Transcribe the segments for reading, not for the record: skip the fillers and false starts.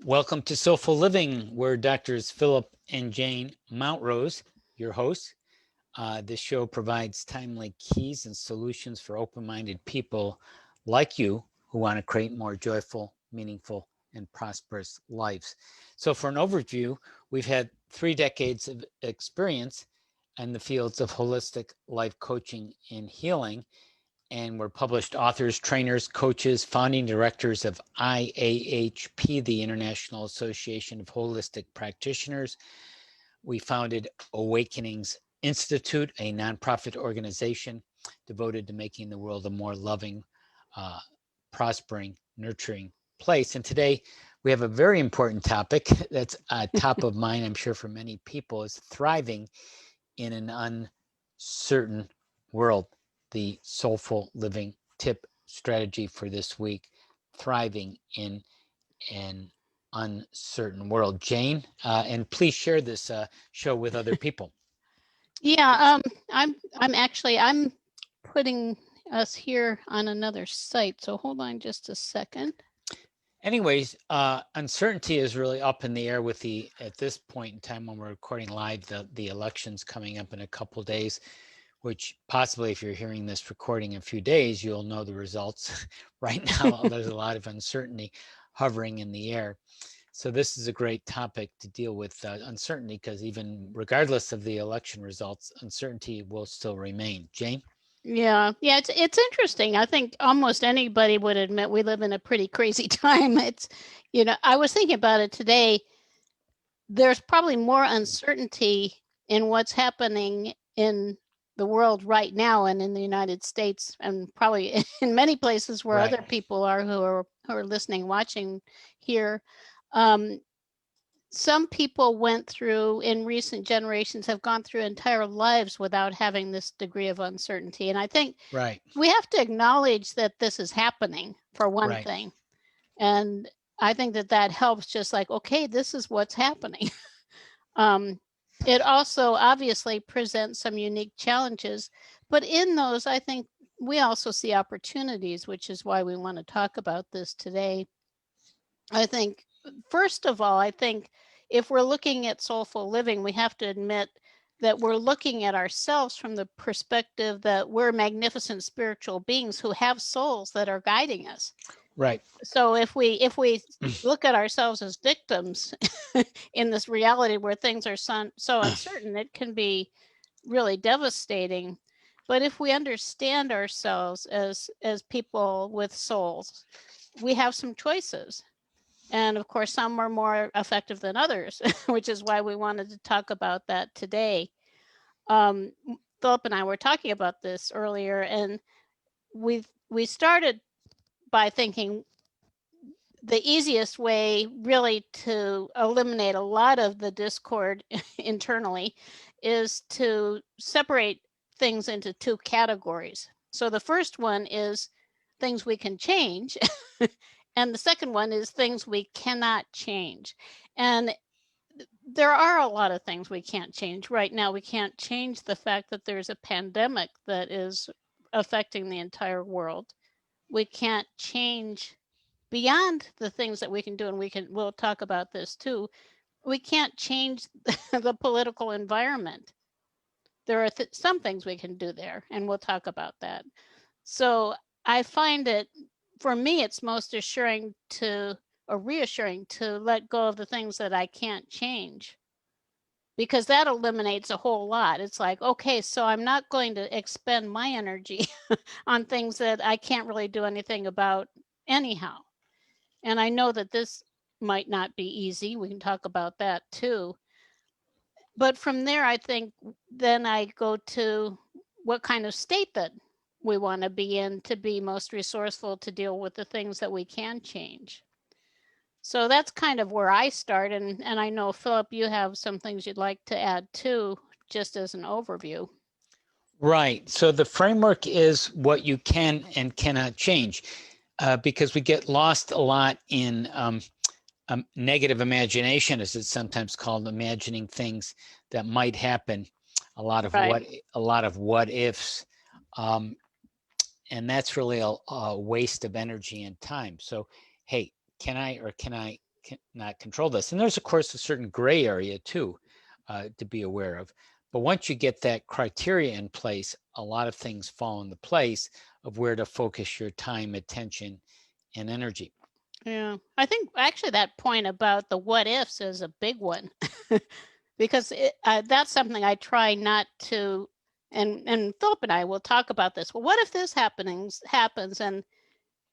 Welcome to Soulful Living. We're Doctors Phillip and Jane Mountrose, your hosts. This show provides timely keys and solutions for open-minded people like you who want to create more joyful, meaningful, and prosperous lives. So for an overview, we've had 3 decades of experience in the fields of holistic life coaching and healing, and we're published authors, trainers, coaches, founding directors of IAHP, the International Association of Holistic Practitioners. We founded Awakenings Institute, a nonprofit organization devoted to making the world a more loving, prospering, nurturing place. And today we have a very important topic that's top of mind, I'm sure, for many people, is thriving in an uncertain world. The Soulful Living tip strategy for this week: thriving in an uncertain world. Jane, and please share this show with other people. Yeah, I'm putting us here on another site, so hold on just a second. Anyways, uncertainty is really up in the air with at this point in time when we're recording live, the elections coming up in a couple days, which possibly if you're hearing this recording in a few days, you'll know the results. Right now, there's a lot of uncertainty hovering in the air. So this is a great topic to deal with, uncertainty, because even regardless of the election results, uncertainty will still remain. Jane? Yeah, it's interesting. I think almost anybody would admit we live in a pretty crazy time. I was thinking about it today. There's probably more uncertainty in what's happening in the world right now and in the United States, and probably in many places where Right. other people are who are listening, watching here. Some people went through, in recent generations, have gone through entire lives without having this degree of uncertainty. And I think Right. we have to acknowledge that this is happening, for one Right. thing. And I think that helps, just like, okay, this is what's happening. It also obviously presents some unique challenges, but in those, I think we also see opportunities, which is why we want to talk about this today. I think, first of all, I think if we're looking at soulful living, we have to admit that we're looking at ourselves from the perspective that we're magnificent spiritual beings who have souls that are guiding us. Right. So if we look at ourselves as victims in this reality where things are so uncertain, it can be really devastating. But if we understand ourselves as people with souls, we have some choices. And of course, some are more effective than others, which is why we wanted to talk about that today. Philip and I were talking about this earlier, and we started by thinking the easiest way really to eliminate a lot of the discord internally is to separate things into 2 categories. So the first one is things we can change, and the second one is things we cannot change. And there are a lot of things we can't change. Right now, we can't change the fact that there's a pandemic that is affecting the entire world. We can't change beyond the things that we can do, and we'll talk about this too. We can't change the political environment. There are some things we can do there, and we'll talk about that. So I find it, for me, it's most reassuring to let go of the things that I can't change, because that eliminates a whole lot. It's like, okay, so I'm not going to expend my energy on things that I can't really do anything about anyhow. And I know that this might not be easy. We can talk about that too. But from there, I think then I go to what kind of state that we want to be in to be most resourceful to deal with the things that we can change. So that's kind of where I start. And I know, Philip, you have some things you'd like to add too, just as an overview. Right. So the framework is what you can and cannot change, because we get lost a lot in negative imagination, as it's sometimes called, imagining things that might happen. A lot of what ifs, and that's really a waste of energy and time. So, hey, can I or can I not control this. And there's, of course, a certain gray area too to be aware of. But once you get that criteria in place, a lot of things fall into place of where to focus your time, attention, and energy. Yeah, I think actually that point about the what ifs is a big one because that's something I try not to. And Philip and I will talk about this. Well, what if this happens? And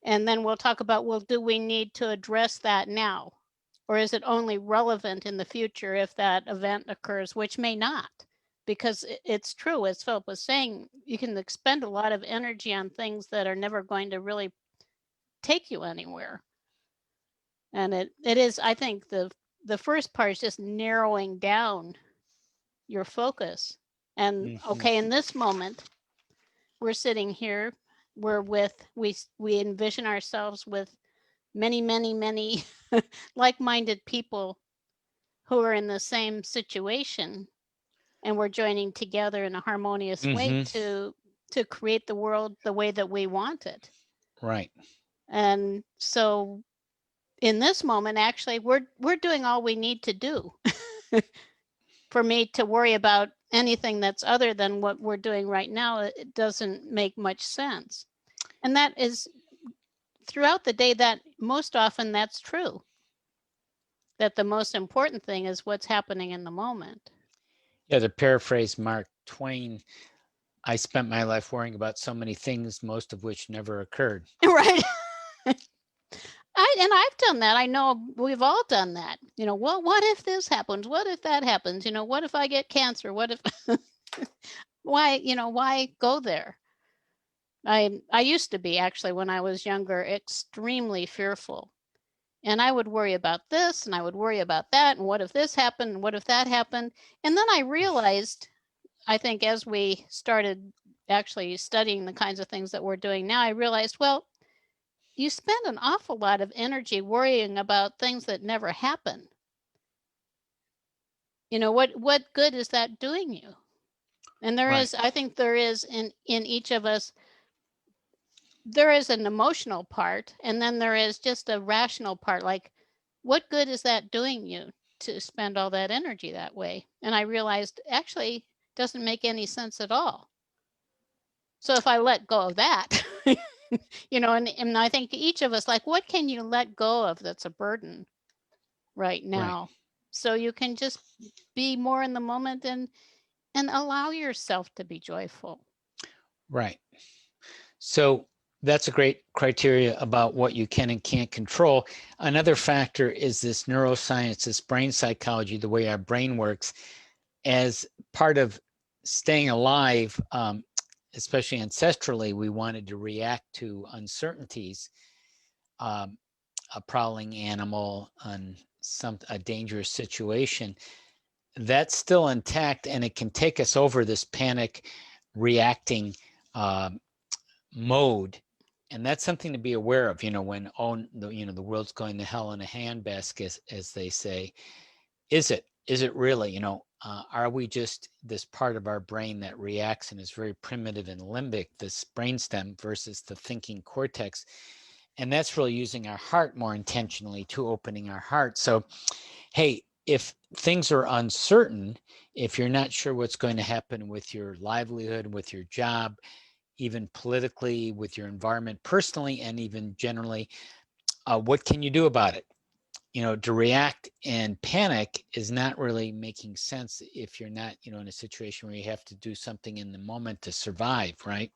then we'll talk about, well, do we need to address that now? Or is it only relevant in the future if that event occurs, which may not? Because it's true, as Philip was saying, you can expend a lot of energy on things that are never going to really take you anywhere. And it is, I think the first part is just narrowing down your focus. And okay, in this moment, we're sitting here, we envision ourselves with many like-minded people who are in the same situation, and we're joining together in a harmonious way to create the world the way that we want it. Right. And so in this moment, actually, we're doing all we need to do. For me to worry about anything that's other than what we're doing right now, it doesn't make much sense. And that is throughout the day, that most often that's true. That the most important thing is what's happening in the moment. Yeah, to paraphrase Mark Twain, I spent my life worrying about so many things, most of which never occurred. Right. And I've done that. I know we've all done that. Well, what if this happens? What if that happens? What if I get cancer? What if why go there? I used to be, actually, when I was younger, extremely fearful. And I would worry about this and I would worry about that. And what if this happened? And what if that happened? And then I realized, I think as we started actually studying the kinds of things that we're doing now, I realized, well, you spend an awful lot of energy worrying about things that never happen. What good is that doing you? And there is, I think there is in each of us, there is an emotional part, and then there is just a rational part. Like, what good is that doing you to spend all that energy that way? And I realized actually it doesn't make any sense at all. So if I let go of that, and I think each of us, like, what can you let go of that's a burden right now? Right. So you can just be more in the moment and allow yourself to be joyful. Right. So that's a great criteria about what you can and can't control. Another factor is this neuroscience, this brain psychology, the way our brain works. As part of staying alive, especially ancestrally, we wanted to react to uncertainties, a prowling animal, a dangerous situation. That's still intact, and it can take us over this panic reacting mode. And that's something to be aware of, when the world's going to hell in a handbasket, as they say. Is it really, are we just this part of our brain that reacts and is very primitive and limbic, this brainstem, versus the thinking cortex? And that's really using our heart more intentionally, to opening our heart. So, hey, if things are uncertain, if you're not sure what's going to happen with your livelihood, with your job, even politically, with your environment, personally, and even generally, what can you do about it? To react and panic is not really making sense if you're not, in a situation where you have to do something in the moment to survive, right?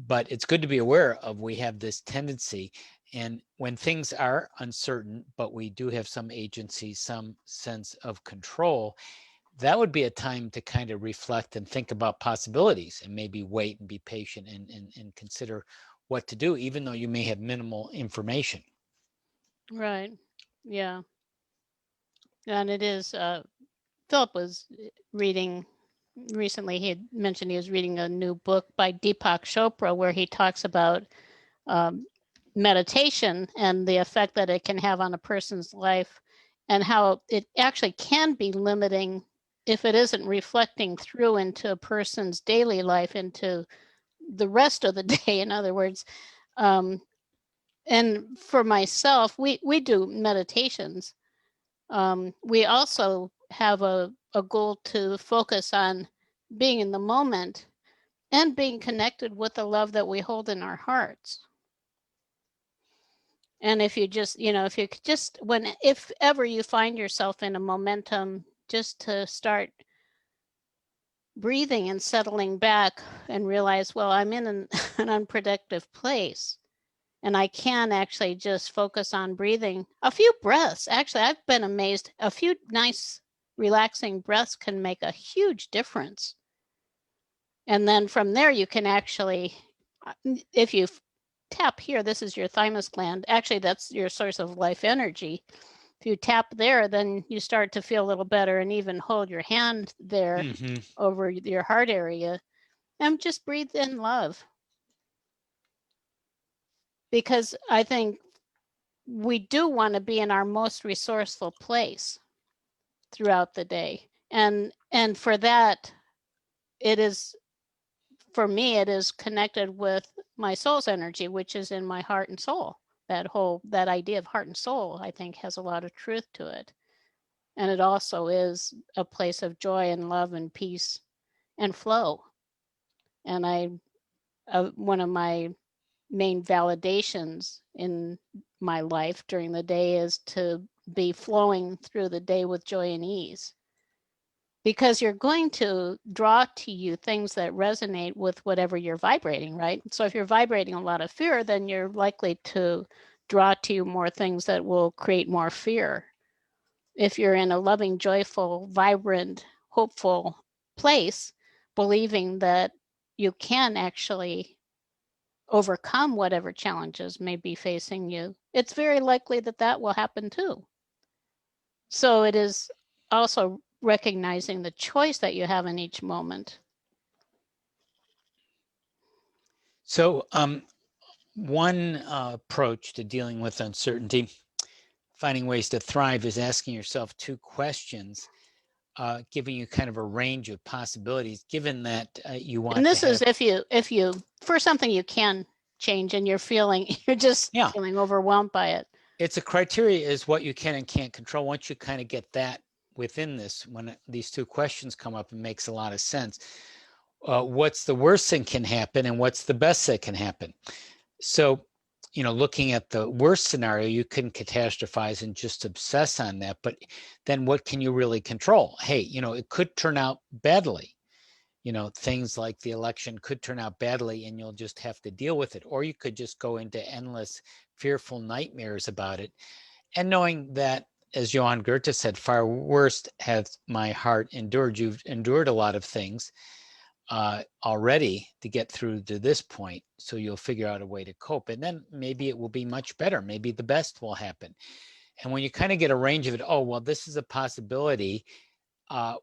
But it's good to be aware of, we have this tendency, and when things are uncertain, but we do have some agency, some sense of control, that would be a time to kind of reflect and think about possibilities, and maybe wait and be patient and consider what to do, even though you may have minimal information. Right. Yeah. And it is, Philip was reading recently, he had mentioned he was reading a new book by Deepak Chopra where he talks about meditation and the effect that it can have on a person's life, and how it actually can be limiting if it isn't reflecting through into a person's daily life, into the rest of the day. In other words, and for myself, we do meditations. We also have a goal to focus on being in the moment and being connected with the love that we hold in our hearts. And if you just, if ever you find yourself in a momentum, just to start breathing and settling back and realize, well, I'm in an unproductive place. And I can actually just focus on breathing. A few breaths, actually, I've been amazed. A few nice, relaxing breaths can make a huge difference. And then from there, you can actually, if you tap here, this is your thymus gland. Actually, that's your source of life energy. If you tap there, then you start to feel a little better, and even hold your hand there over your heart area and just breathe in love. Because I think we do want to be in our most resourceful place throughout the day. And for that, it is, for me, it is connected with my soul's energy, which is in my heart and soul. That idea of heart and soul, I think, has a lot of truth to it. And it also is a place of joy and love and peace and flow. And one of my main validations in my life during the day is to be flowing through the day with joy and ease. Because you're going to draw to you things that resonate with whatever you're vibrating, right? So if you're vibrating a lot of fear, then you're likely to draw to you more things that will create more fear. If you're in a loving, joyful, vibrant, hopeful place, believing that you can actually overcome whatever challenges may be facing you, it's very likely that that will happen too. So it is also recognizing the choice that you have in each moment. So one approach to dealing with uncertainty, finding ways to thrive, is asking yourself two questions, giving you kind of a range of possibilities, given that you want And this to have... is if you for something you can change and you're just feeling overwhelmed by it. It's a criteria is what you can and can't control. Once you kind of get that within this, when these two questions come up, it makes a lot of sense. What's the worst thing can happen and what's the best that can happen? So, looking at the worst scenario, you can catastrophize and just obsess on that. But then what can you really control? Hey, it could turn out badly. Things like the election could turn out badly and you'll just have to deal with it. Or you could just go into endless, fearful nightmares about it. And knowing that, as Johann Goethe said, far worse hath my heart endured. You've endured a lot of things already to get through to this point. So you'll figure out a way to cope. And then maybe it will be much better. Maybe the best will happen. And when you kind of get a range of it, oh, well, this is a possibility.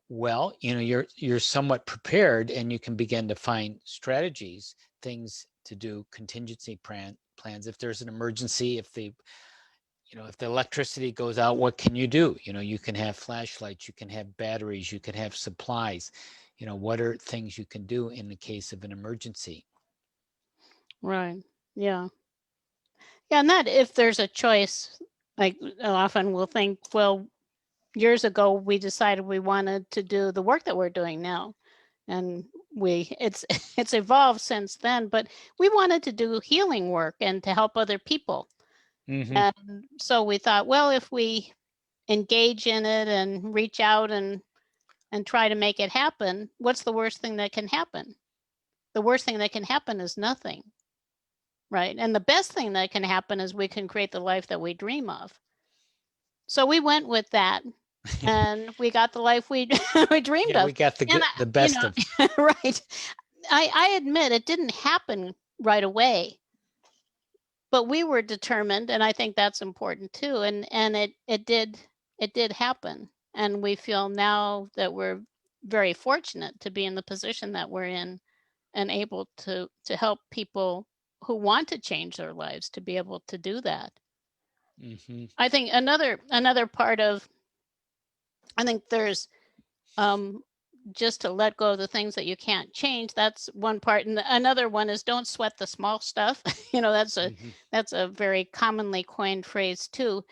Well, you're somewhat prepared and you can begin to find strategies, things to do, contingency plans. If there's an emergency, if the electricity goes out, what can you do? You can have flashlights, you can have batteries, you can have supplies. What are things you can do in the case of an emergency? Right. Yeah. Yeah. And that if there's a choice, like often we'll think, well, years ago, we decided we wanted to do the work that we're doing now. And it's evolved since then, but we wanted to do healing work and to help other people. And so we thought, well, if we engage in it and reach out and try to make it happen, what's the worst thing that can happen? The worst thing that can happen is nothing, right? And the best thing that can happen is we can create the life that we dream of. So we went with that, and we got the life we dreamed of. We got the best of. Right. I admit it didn't happen right away, but we were determined, and I think that's important too. And it did happen, and we feel now that we're very fortunate to be in the position that we're in and able to help people who want to change their lives to be able to do that. I think another part of, I think there's just to let go of the things that you can't change. That's one part. And another one is don't sweat the small stuff. That's a very commonly coined phrase too.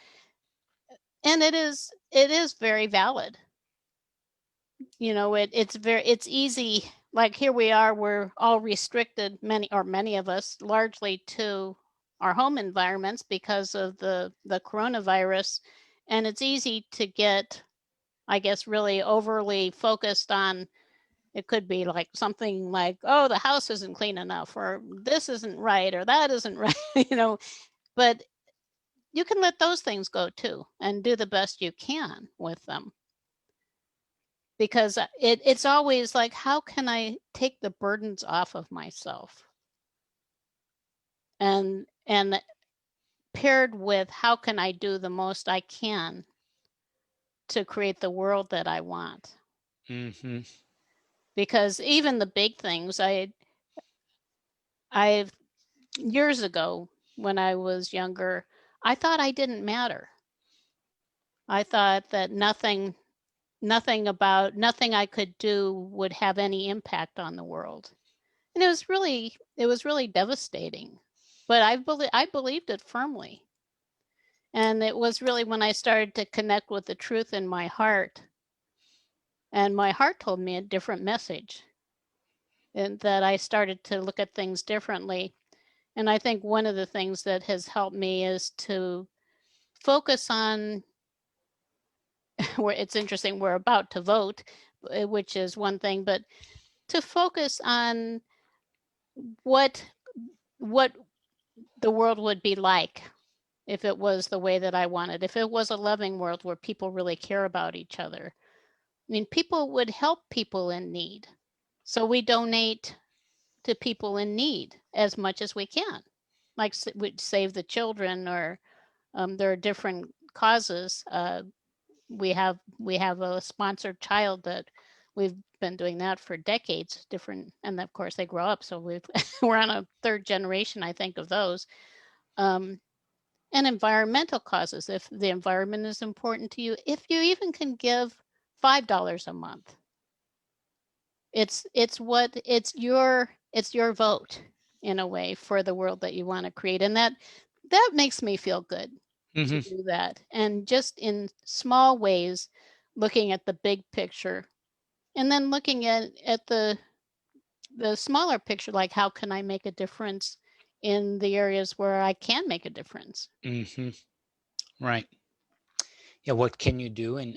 And it is very valid. It's easy. Like here we are, we're all restricted, many of us, largely to our home environments because of the coronavirus. And it's easy to get, I guess, really overly focused on, it could be like something like, oh, the house isn't clean enough, or this isn't right, or that isn't right, but you can let those things go too and do the best you can with them. Because it's always like, how can I take the burdens off of myself? And paired with how can I do the most I can to create the world that I want? Because even the big things, I've years ago when I was younger, I thought I didn't matter. I thought that nothing I could do would have any impact on the world. And it was really devastating. But I believed it firmly. And it was really when I started to connect with the truth in my heart, and my heart told me a different message, and that I started to look at things differently. And I think one of the things that has helped me is to focus on where it's interesting, we're about to vote, which is one thing, but to focus on what the world would be like if it was the way that I wanted, if it was a loving world where people really care about each other. I mean, people would help people in need. So we donate to people in need as much as we can, like we save the children, or there are different causes. We have a sponsored child that we've been doing that for decades, different, and of course they grow up, so we're on a third generation, I think, of those. And environmental causes, if the environment is important to you, if you even can give $5 a month, it's your vote in a way for the world that you want to create. And that makes me feel good to do that. And just in small ways, looking at the big picture, and then looking at the smaller picture, like how can I make a difference in the areas where I can make a difference. Right. Yeah, what can you do? And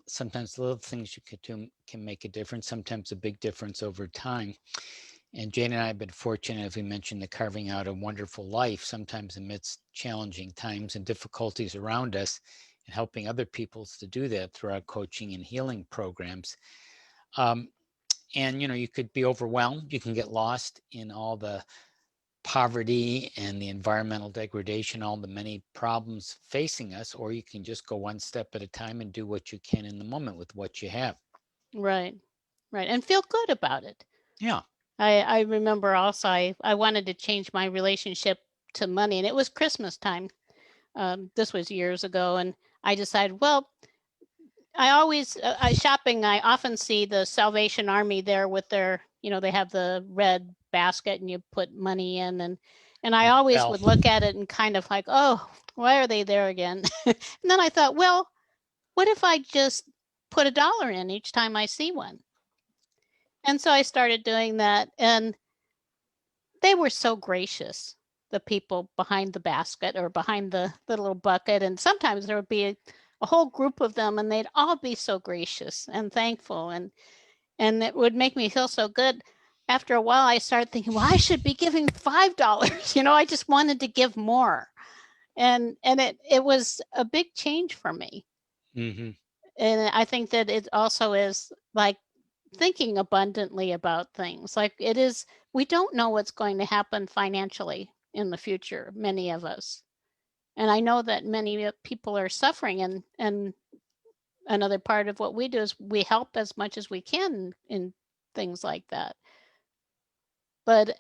sometimes the little things you could do can make a difference, sometimes a big difference over time. And Jane and I have been fortunate, as we mentioned, the carving out a wonderful life, sometimes amidst challenging times and difficulties around us, and helping other people to do that through our coaching and healing programs. And you could be overwhelmed. You can get lost in all the poverty and the environmental degradation, all the many problems facing us, or you can just go one step at a time and do what you can in the moment with what you have. Right. And feel good about it. Yeah. I remember also I wanted to change my relationship to money, and it was Christmas time. This was years ago, and I decided, well, I always shopping. I often see the Salvation Army there with their, they have the red basket and you put money in, and I always would look at it and kind of like, oh, why are they there again? And then I thought, well, what if I just put $1 in each time I see one? And so I started doing that, and they were so gracious, the people behind the basket or behind the little bucket. And sometimes there would be a whole group of them, and they'd all be so gracious and thankful, and it would make me feel so good. After a while, I started thinking, well, I should be giving $5. I just wanted to give more, and it was a big change for me. And I think that it also is like thinking abundantly about things. Like it is, we don't know what's going to happen financially in the future, many of us. And I know that many people are suffering, and another part of what we do is we help as much as we can in things like that. But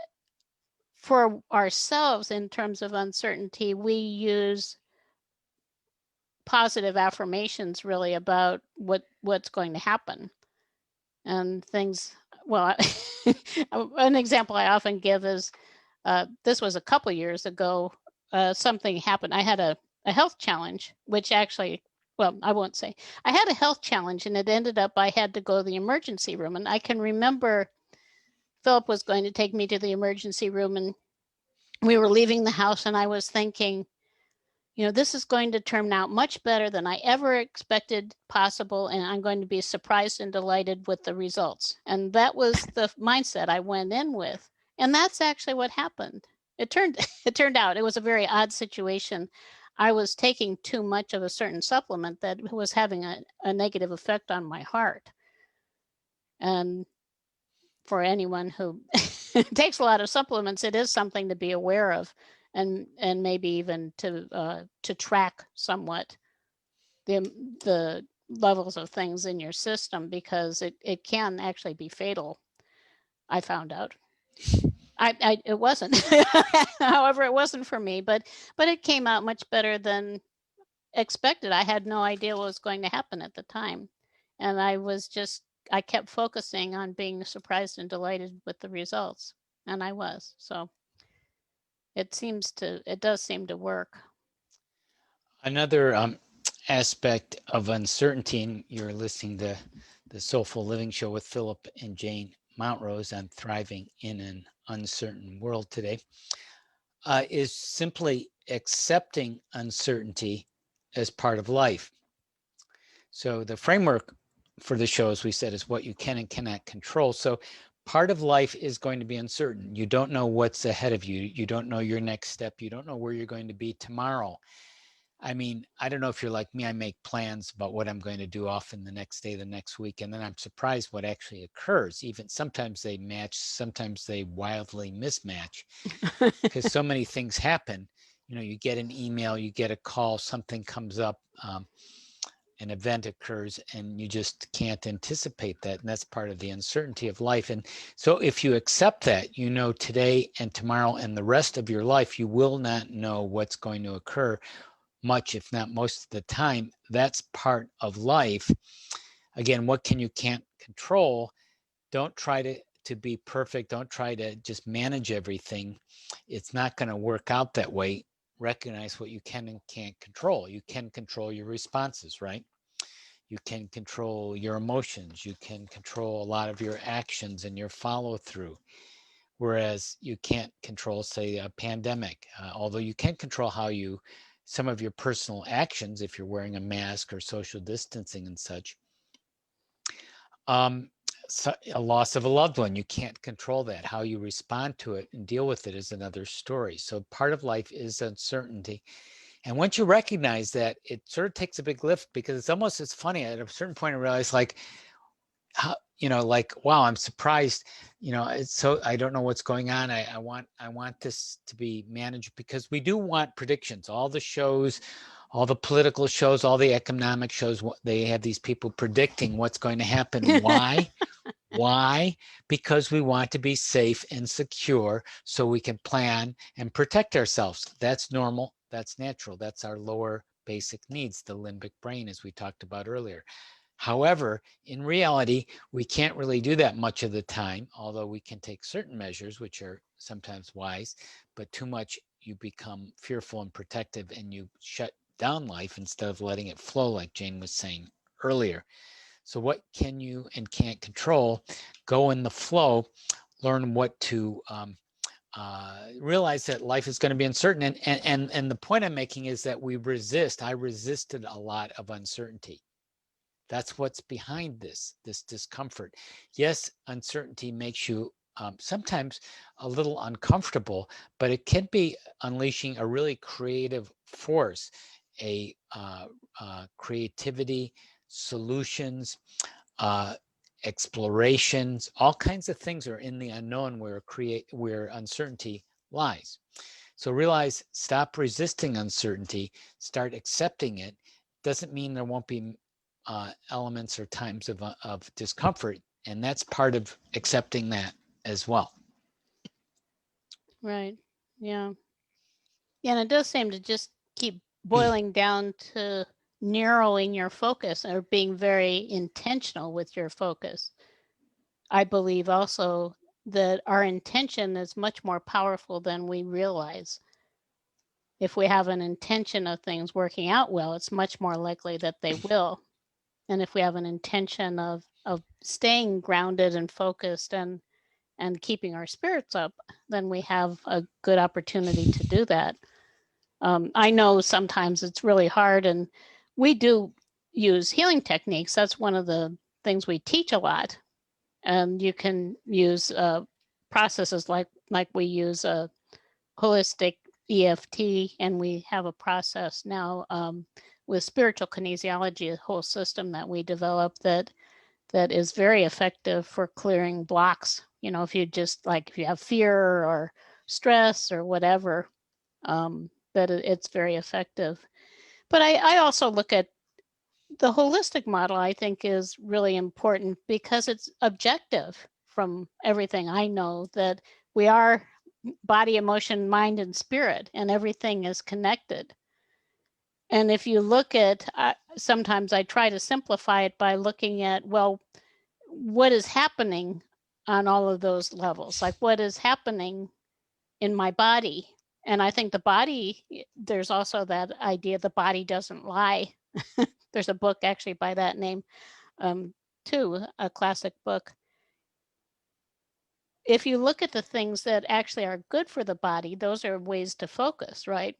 for ourselves, in terms of uncertainty, we use positive affirmations really about what's going to happen. and things. Well, an example I often give is this was a couple years ago. Something happened. I had a health challenge, which actually, well, I won't say. I had a health challenge, and it ended up I had to go to the emergency room. And I can remember Philip was going to take me to the emergency room, and we were leaving the house, and I was thinking, this is going to turn out much better than I ever expected possible, and I'm going to be surprised and delighted with the results. And that was the mindset I went in with. And that's actually what happened. It turned out it was a very odd situation. I was taking too much of a certain supplement that was having a negative effect on my heart. And for anyone who takes a lot of supplements, it is something to be aware of, and maybe even to track somewhat the levels of things in your system, because it can actually be fatal. I found out. It wasn't. However, it wasn't for me, but it came out much better than expected. I had no idea what was going to happen at the time, and I kept focusing on being surprised and delighted with the results, and I was. So it does seem to work. Another aspect of uncertainty, and you're listening to the Soulful Living Show with Phillip and Jane Mountrose on thriving in an uncertain world today, is simply accepting uncertainty as part of life. So the framework for the show, as we said, is what you can and cannot control. So part of life is going to be uncertain. You don't know what's ahead of you. You don't know your next step. You don't know where you're going to be tomorrow. I mean, I don't know if you're like me. I make plans about what I'm going to do often the next day, the next week, and then I'm surprised what actually occurs. Even sometimes they match, sometimes they wildly mismatch, because so many things happen. You get an email, you get a call, something comes up, an event occurs, and you just can't anticipate that. And that's part of the uncertainty of life. And so if you accept that, today and tomorrow and the rest of your life, you will not know what's going to occur much, if not most of the time. That's part of life. Again, what can't control? Don't try to be perfect. Don't try to just manage everything. It's not going to work out that way. Recognize what you can and can't control. You can control your responses, right? You can control your emotions. You can control a lot of your actions and your follow through. Whereas you can't control, say, a pandemic, although you can control some of your personal actions, if you're wearing a mask or social distancing and such. So a loss of a loved one, you can't control that. How you respond to it and deal with it is another story. So part of life is uncertainty. And once you recognize that, it sort of takes a big lift, because it's funny. At a certain point, I realized, wow, I'm surprised. It's so I don't know what's going on. I want this to be managed, because we do want predictions. All the shows, all the political shows, all the economic shows, they have these people predicting what's going to happen. Why? Why? Because we want to be safe and secure so we can plan and protect ourselves. That's normal. That's natural. That's our lower basic needs, the limbic brain, as we talked about earlier. However, in reality, we can't really do that much of the time, although we can take certain measures, which are sometimes wise, but too much, you become fearful and protective, and you shut down life instead of letting it flow, like Jane was saying earlier. So what can you and can't control? Go in the flow, learn what to realize that life is going to be uncertain. And the point I'm making is that I resisted a lot of uncertainty. That's what's behind this discomfort. Yes, uncertainty makes you sometimes a little uncomfortable, but it can be unleashing a really creative force, a creativity, solutions, explorations. All kinds of things are in the unknown where uncertainty lies. So realize, stop resisting uncertainty, start accepting it. Doesn't mean there won't be elements or times of discomfort, and that's part of accepting that as well. Right. Yeah. Yeah, and it does seem to just keep boiling down to narrowing your focus, or being very intentional with your focus. I believe also that our intention is much more powerful than we realize. If we have an intention of things working out well, it's much more likely that they will. And if we have an intention of staying grounded and focused and keeping our spirits up, then we have a good opportunity to do that. I know sometimes it's really hard, and we do use healing techniques. That's one of the things we teach a lot. And you can use processes like we use a holistic EFT, and we have a process now with spiritual kinesiology, a whole system that we developed that is very effective for clearing blocks. You know, if you just like if you have fear or stress or whatever, that it's very effective. But I also look at the holistic model. I think is really important because it's objective from everything I know, that we are body, emotion, mind, and spirit, and everything is connected. And if you look at, sometimes I try to simplify it by looking at, well, what is happening on all of those levels? Like what is happening in my body? And I think the body, there's also that idea the body doesn't lie. There's a book actually by that name, too, a classic book. If you look at the things that actually are good for the body, those are ways to focus, right?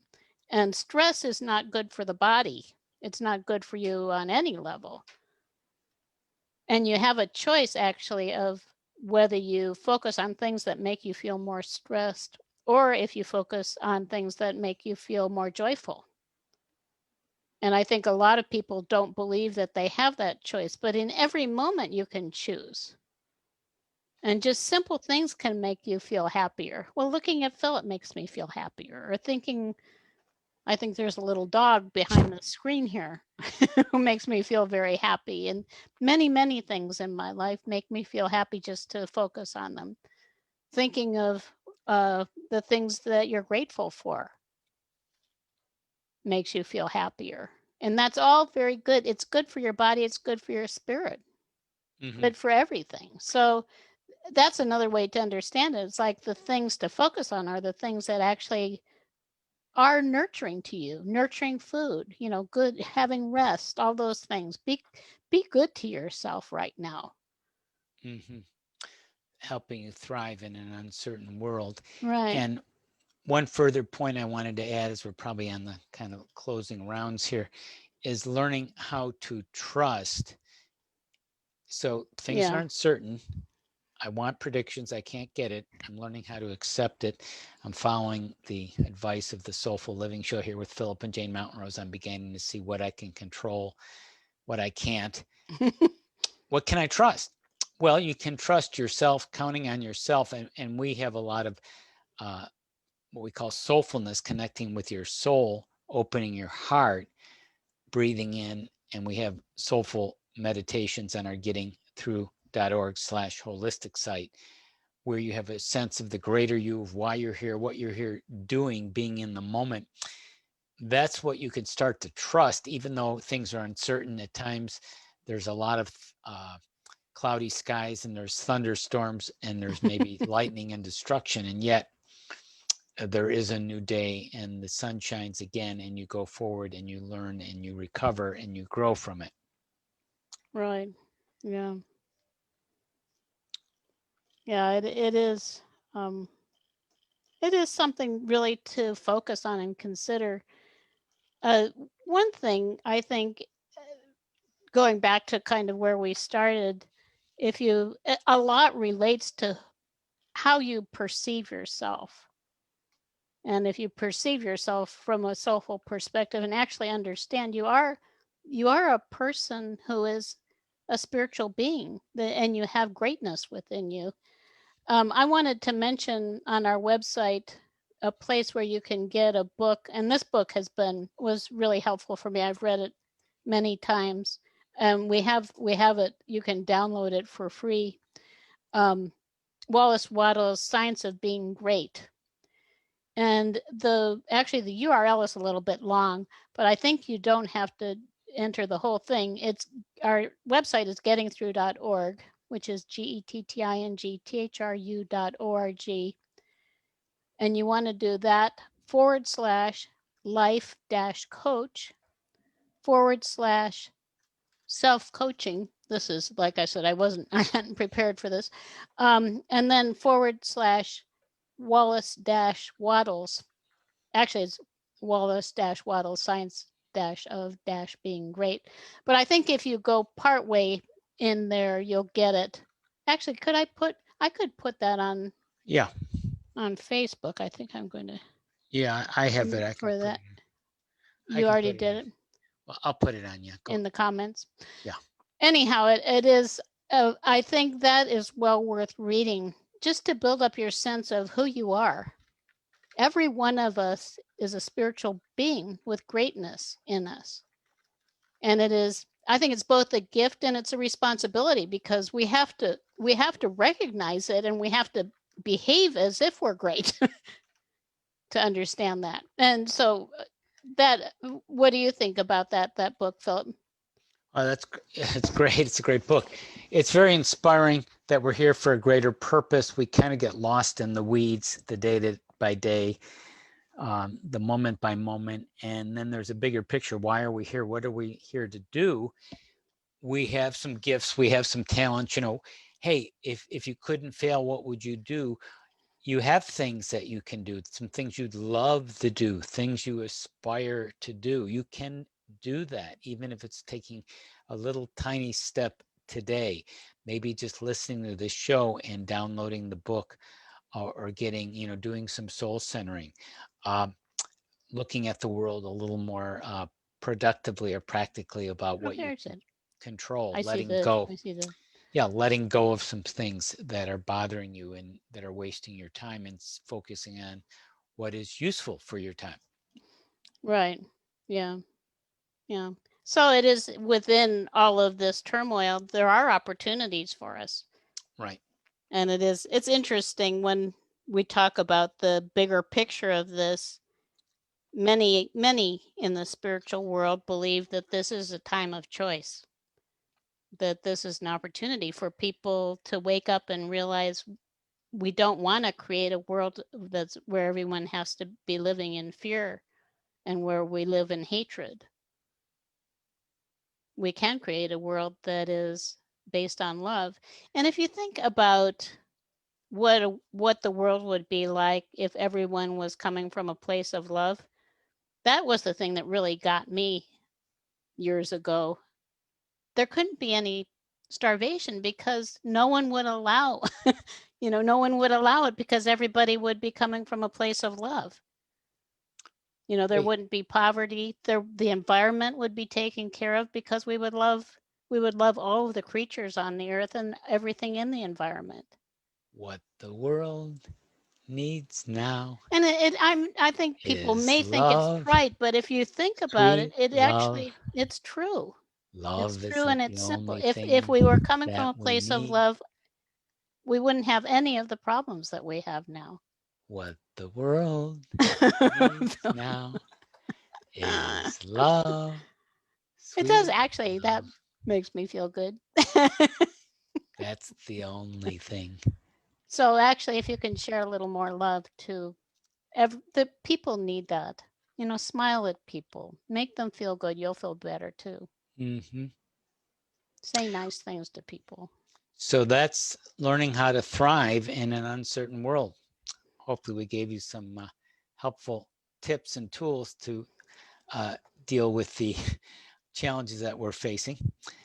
And stress is not good for the body. It's not good for you on any level. And you have a choice actually of whether you focus on things that make you feel more stressed, or if you focus on things that make you feel more joyful. And I think a lot of people don't believe that they have that choice, but in every moment you can choose. And just simple things can make you feel happier. Well, looking at Philip makes me feel happier. Or thinking, I think there's a little dog behind the screen here who makes me feel very happy. And many, many things in my life make me feel happy just to focus on them. Thinking of the things that you're grateful for makes you feel happier. And that's all very good. It's good for your body. It's good for your spirit. Good for everything. So that's another way to understand it. It's like the things to focus on are the things that actually are nurturing to you. Nurturing food, you know, good, having rest, all those things. Be good to yourself right now. Helping you thrive in an uncertain world. Right. And one further point I wanted to add, as we're probably on the kind of closing rounds here, is learning how to trust. So things Yeah. aren't certain. I want predictions. I can't get it. I'm learning how to accept it. I'm following the advice of the Soulful Living Show here with Phillip and Jane Mountrose. I'm beginning to see what I can control, what I can't. What can I trust? Well, you can trust yourself, counting on yourself. And we have a lot of what we call soulfulness, connecting with your soul, opening your heart, breathing in. And we have soulful meditations on our gettingthrough.org/holistic site, where you have a sense of the greater you, of why you're here, what you're here doing, being in the moment. That's what you can start to trust, even though things are uncertain at times. There's a lot of cloudy skies, and there's thunderstorms, and there's maybe lightning and destruction, and yet there is a new day, and the sun shines again, and you go forward, and you learn, and you recover, and you grow from it. Right. Yeah. Yeah. It is. It is something really to focus on and consider. Uh, One thing I think, going back to kind of where we started, if you, a lot relates to how you perceive yourself. And if you perceive yourself from a soulful perspective and actually understand you are a person who is a spiritual being, and you have greatness within you. I wanted to mention on our website a place where you can get a book, and this book was really helpful for me. I've read it many times. We have it. You can download it for free. Wallace Wattles' Science of Being Great. And the URL is a little bit long, but I think you don't have to enter the whole thing. Our website is gettingthrough.org. which is gettingthru.org. And you want to do that /life-coach/self-coaching. This is, like I said, I hadn't prepared for this. And then /Wallace-Wattles. Actually, it's Wallace-Wattles, science of being great. But I think if you go part way in there, you'll get it. Actually, I could put that on Facebook. I think I'm going to. Yeah, I have it. I can for put that. it You already did it. Well, I'll put it on you. In the comments. Yeah. Anyhow, it is. I think that is well worth reading, just to build up your sense of who you are. Every one of us is a spiritual being with greatness in us, and it is. I think it's both a gift and it's a responsibility, because we have to recognize it, and we have to behave as if we're great to understand that. And so what do you think about that book, Philip? Oh, it's great. It's a great book. It's very inspiring that we're here for a greater purpose. We kind of get lost in the weeds, the day by day, the moment by moment, and then there's a bigger picture. Why are we here? What are we here to do? We have some gifts. We have some talents. Hey, if you couldn't fail, what would you do? You have things that you can do, some things you'd love to do, things you aspire to do. You can do that, even if it's taking a little tiny step today. Maybe just listening to this show and downloading the book, or getting, doing some soul centering, looking at the world a little more productively or practically about what you can control, letting go. Yeah, letting go of some things that are bothering you and that are wasting your time, and focusing on what is useful for your time. Right. Yeah. Yeah. So it is, within all of this turmoil, there are opportunities for us. Right. And it's interesting when we talk about the bigger picture of this. Many in the spiritual world believe that this is a time of choice, that this is an opportunity for people to wake up and realize we don't want to create a world where everyone has to be living in fear and where we live in hatred. We can create a world that is based on love. And if you think about what the world would be like if everyone was coming from a place of love, that was the thing that really got me years ago. There couldn't be any starvation because no one would allow no one would allow it, because everybody would be coming from a place of love. There wouldn't be poverty. The environment would be taken care of, because we would love all of the creatures on the earth and everything in the environment. What the world needs now. And I think people may think it's right, but if you think about it, it's true. Love it's true, and it's simple. If we were coming from a place of love, we wouldn't have any of the problems that we have now. What the world needs now is love. It does, actually. That makes me feel good. That's the only thing. So actually, if you can share a little more love too, the people need that. Smile at people, make them feel good. You'll feel better too. Mm-hmm. Say nice things to people. So that's learning how to thrive in an uncertain world. Hopefully we gave you some helpful tips and tools to deal with the challenges that we're facing.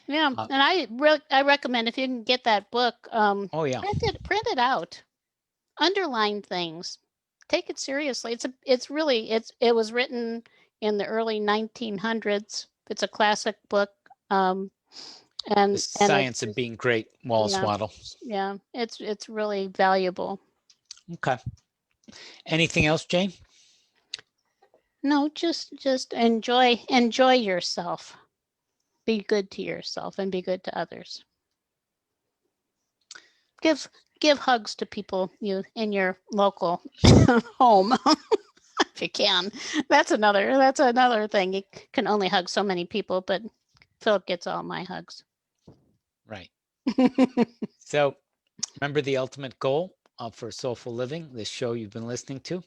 Yeah, and I recommend, if you can get that book, print it out, underline things, take it seriously. It was written in the early 1900s. It's a classic book. And the Science of Being Great, Wallace Wattles. Yeah, it's really valuable. Okay. Anything else, Jane? No, just enjoy yourself. Be good to yourself and be good to others. Give hugs to people in your local home if you can. That's another thing. You can only hug so many people, but Philip gets all my hugs. Right. So remember, the ultimate goal for Soulful Living, this show you've been listening to,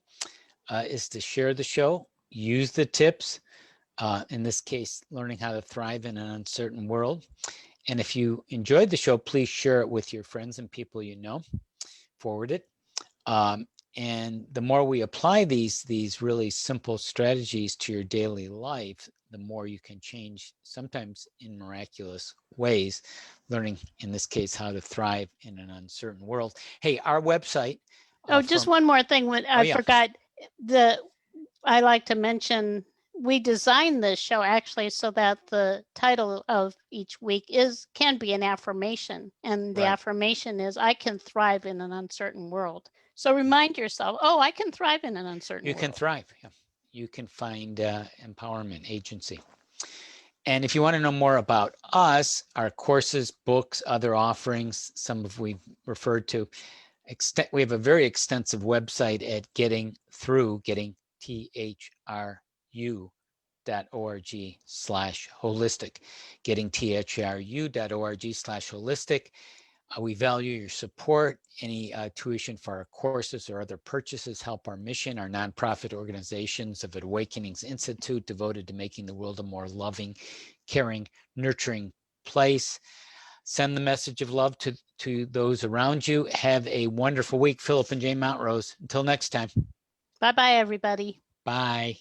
is to share the show, use the tips, in this case, learning how to thrive in an uncertain world. And if you enjoyed the show, please share it with your friends and people you know, forward it. And the more we apply these really simple strategies to your daily life, the more you can change, sometimes in miraculous ways, learning, in this case, how to thrive in an uncertain world. Hey, our website. Just one more thing. I forgot, I like to mention, we designed this show actually so that the title of each week can be an affirmation. And the affirmation is, I can thrive in an uncertain world. So remind yourself, I can thrive in an uncertain world. You can thrive. Yeah. You can find empowerment, agency. And if you want to know more about us, our courses, books, other offerings, some of we've referred to, we have a very extensive website at gettingthru.org/holistic, gettingthru.org/holistic. We value your support. Any tuition for our courses or other purchases help our mission, our nonprofit organizations of Awakenings Institute, devoted to making the world a more loving, caring, nurturing place. Send the message of love to those around you. Have a wonderful week. Phillip and Jane Mountrose. Until next time. Bye-bye, everybody. Bye.